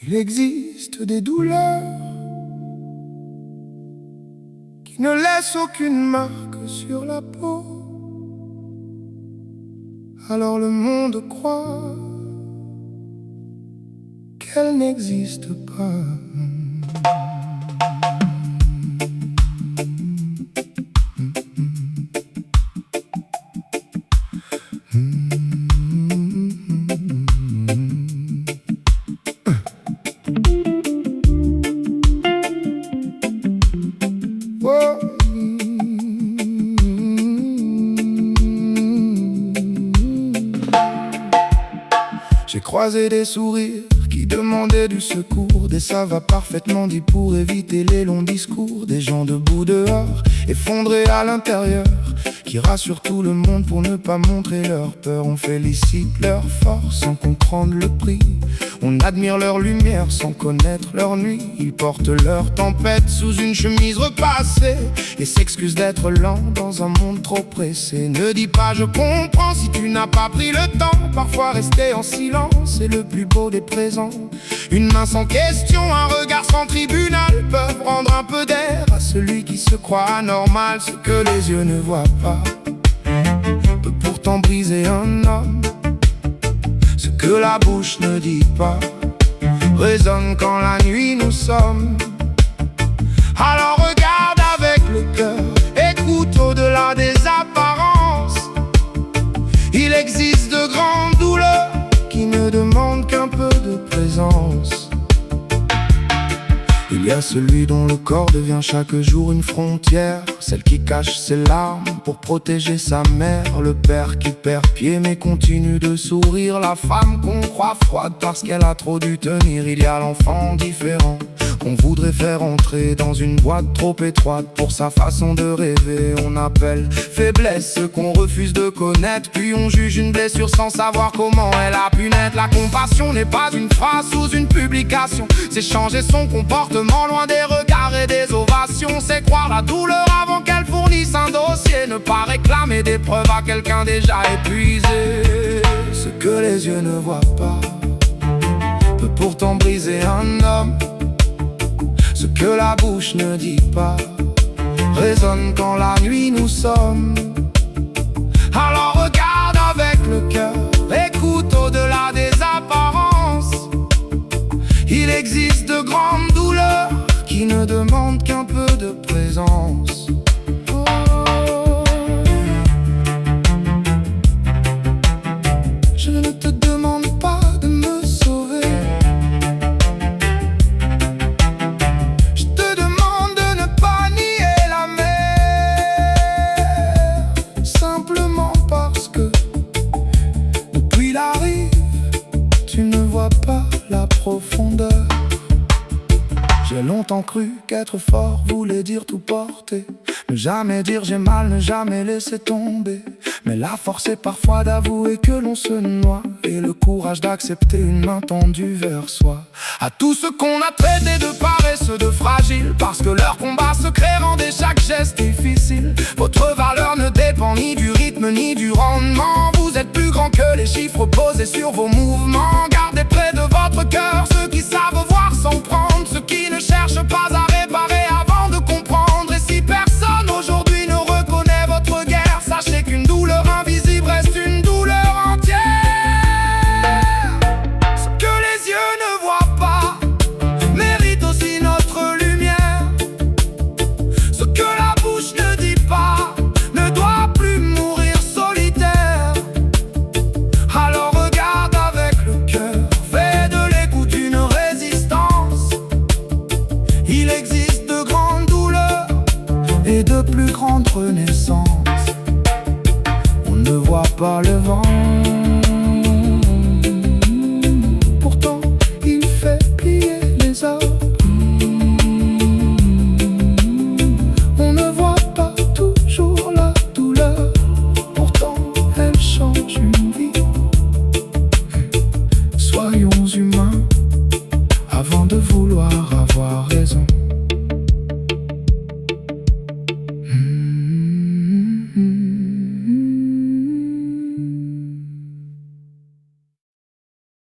Il existe des douleurs qui ne laissent aucune marque sur la peau. Alors le monde croit qu'elle n'existe pas. J'ai croisé des sourires qui demandaient du secours, des ça va parfaitement dit pour éviter les longs discours, des gens debout dehors, effondrés à l'intérieur, qui rassurent tout le monde pour ne pas montrer leur peur. On félicite leur force sans comprendre le prix, on admire leur lumière sans connaître leur nuit. Ils portent leur tempête sous une chemise repassée et s'excusent d'être lents dans un monde trop pressé. Ne dis pas je comprends si tu n'as pas pris le temps. Parfois rester en silence est le plus beau des présents. Une main sans question, un regard sans tribunal peuvent rendre un peu d'air à celui qui se croit anormal. Ce que les yeux ne voient pas peut pourtant briser un homme. Ce que la bouche ne dit pas résonne quand la nuit nous sommes. Alors regarde avec le cœur, écoute au-delà des apparences. Il existe de grandes douleurs qui ne demandent qu'un peu de présence. Il y a celui dont le corps devient chaque jour une frontière, celle qui cache ses larmes pour protéger sa mère, le père qui perd pied mais continue de sourire, la femme qu'on croit froide parce qu'elle a trop dû tenir. Il y a l'enfant différent qu'on voudrait faire entrer dans une boîte trop étroite pour sa façon de rêver. On appelle faiblesse ce qu'on refuse de connaître, puis on juge une blessure sans savoir comment elle a pu naître. La compassion n'est pas une phrase sous une publication, c'est changer son comportement loin des regards et des ovations. C'est croire la douleur avant qu'elle fournisse un dossier, ne pas réclamer des preuves à quelqu'un déjà épuisé. Ce que les yeux ne voient pas peut pourtant briser un homme. Ce que la bouche ne dit pas résonne quand la nuit nous sommes. Alors regarde avec le cœur, écoute au-delà des apparences. Il existe de grandes douleurs qui ne demandent qu'un peu de présence. Je ne te demande pas de me sauver, je te demande de ne pas nier la mer, simplement parce que depuis la rive, tu ne vois pas la profondeur. J'ai longtemps cru qu'être fort voulait dire tout porter, ne jamais dire j'ai mal, ne jamais laisser tomber. Mais la force est parfois d'avouer que l'on se noie, et le courage d'accepter une main tendue vers soi. À tous ceux qu'on a traités de paresseux, de fragiles, parce que leur combat secret rendait chaque geste difficile. Votre valeur ne dépend ni du rythme ni du rendement. Vous êtes plus grand que les chiffres posés sur vos mouvements. Gardez près de votre cœur ceux qui savent voir sans prendre, ceux qui ne cherchent pas à réparer avant de comprendre. Et si personne aujourd'hui ne reconnaît votre guerre, sachez qu'une douleur invisible reste une douleur entière. Ce que les yeux ne voient pas mérite aussi notre lumière. Ce que la bouche ne dit pas ne doit plus mourir solitaire. Alors regarde avec le cœur, fais de l'écoute une résistance. Il existe de grandes douleurs et de plus grandes renaissances. On ne voit pas le vent, pourtant il fait plier les arbres. On ne voit pas toujours la douleur, pourtant elle change une vie. Soyons